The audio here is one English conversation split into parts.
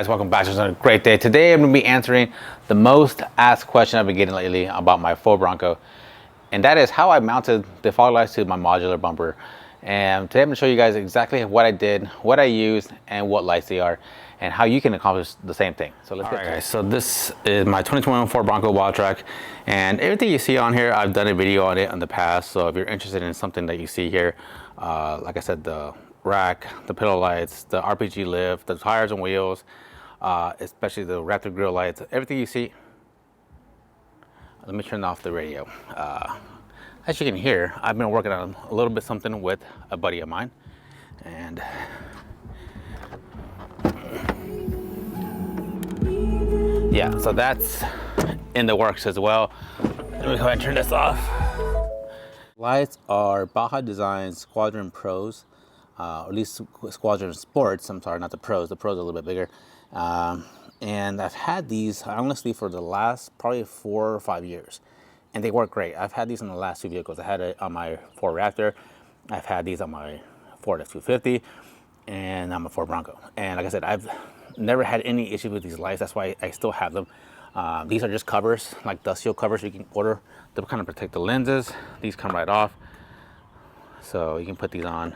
guys, welcome back to another great day. Today I'm going to be answering the most asked question I've been getting lately about my Ford Bronco, and that is how I mounted the fog lights to my modular bumper. And today I'm going to show you guys exactly what I did, what I used, and what lights they are, and how you can accomplish the same thing. So let's get to it. Guys, so this is my 2021 Ford Bronco Wild Track, and everything you see on here, I've done a video on it in the past. So if you're interested in something that you see here, like I said, the rack, the pillow lights, the RPG lift, the tires and wheels, especially the Raptor grill lights, everything you see. Let me turn off the radio. As you can hear, I've been working on a little bit something with a buddy of mine, and yeah, so that's in the works as well. Let me go ahead and turn this off. Lights are Baja Design Squadron Pros. Or at least Squadron Sports. I'm sorry, not the Pros. The Pros are a little bit bigger. And I've had these honestly for the last probably 4 or 5 years, and they work great. I've had these in the last 2 vehicles. I had it on my Ford Raptor. I've had these on my Ford F-250, and on my Ford Bronco. And like I said, I've never had any issues with these lights. That's why I still have them. These are just covers, like dust shield covers you can order to kind of protect the lenses. These come right off, so you can put these on.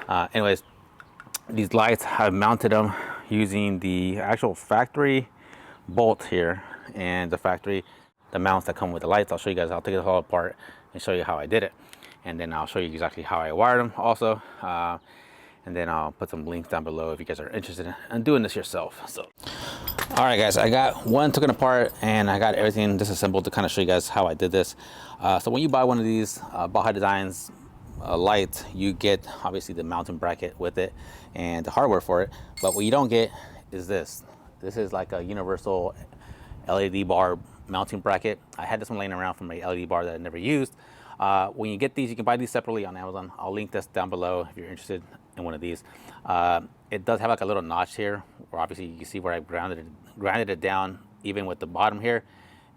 Anyways, these lights, I've mounted them using the actual factory bolt here and the mounts that come with the lights. I'll show you guys. I'll take it all apart and show you how I did it, and then I'll show you exactly how I wired them also, and then I'll put some links down below if you guys are interested in doing this yourself. So all right guys, I got one taken apart and I got everything disassembled to kind of show you guys how I did this. So when you buy one of these Baja Designs light, you get obviously the mounting bracket with it and the hardware for it, but what you don't get is this is like a universal LED bar mounting bracket. I had this one laying around from a LED bar that I never used. When you get these, you can buy these separately on Amazon. I'll link this down below if you're interested in one of these. It does have like a little notch here where obviously you can see where I grounded it down even with the bottom here,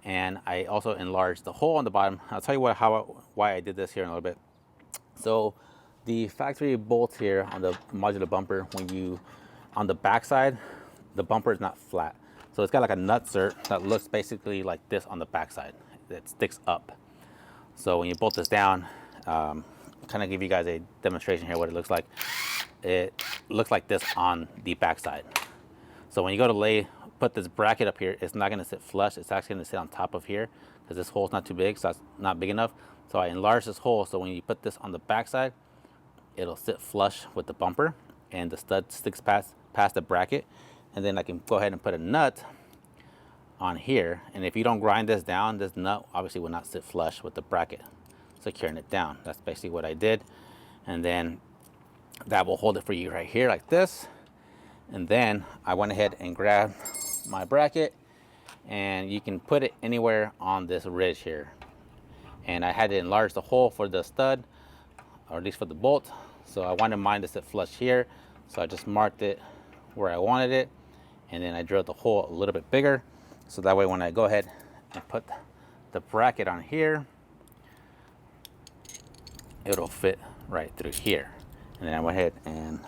and I also enlarged the hole on the bottom. I'll tell you why I did this here in a little bit. So the factory bolts here on the modular bumper, on the back side, the bumper is not flat. So it's got like a nutsert that looks basically like this on the back side that sticks up. So when you bolt this down, kind of give you guys a demonstration here what it looks like. It looks like this on the back side. So when you go to put this bracket up here, it's not going to sit flush. It's actually going to sit on top of here because this hole's not too big, so it's not big enough. So I enlarged this hole, so when you put this on the back side, it'll sit flush with the bumper, and the stud sticks past the bracket. And then I can go ahead and put a nut on here, and if you don't grind this down, this nut obviously will not sit flush with the bracket, securing it down. That's basically what I did. And then that will hold it for you right here like this. And then I went ahead and grabbed my bracket, and you can put it anywhere on this ridge here. And I had to enlarge the hole for the stud, or at least for the bolt. So I wanted mine to sit flush here. So I just marked it where I wanted it. And then I drilled the hole a little bit bigger. So that way when I go ahead and put the bracket on here, it'll fit right through here. And then I went ahead and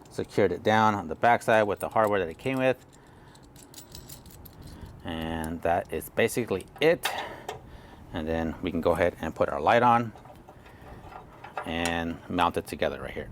secured it down on the backside with the hardware that it came with. And that is basically it. And then we can go ahead and put our light on and mount it together right here.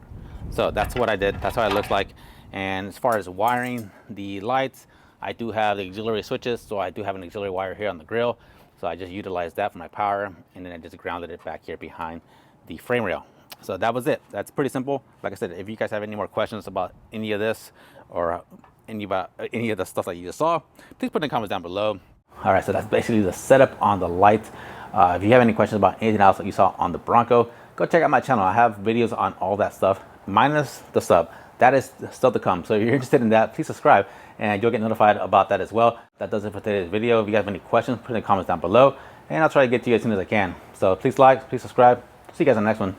So that's what I did. That's how it looks like. And as far as wiring the lights, I do have the auxiliary switches. So I do have an auxiliary wire here on the grill. So I just utilized that for my power. And then I just grounded it back here behind the frame rail. So that was it. That's pretty simple. Like I said, if you guys have any more questions about any of this or any of the stuff that you just saw, please put in the comments down below. All right, so that's basically the setup on the lights. If you have any questions about anything else that you saw on the Bronco, go check out my channel. I have videos on all that stuff, minus the sub. That is still to come. So if you're interested in that, please subscribe and you'll get notified about that as well. That does it for today's video. If you guys have any questions, put in the comments down below and I'll try to get to you as soon as I can. So please like, please subscribe. See you guys on the next one.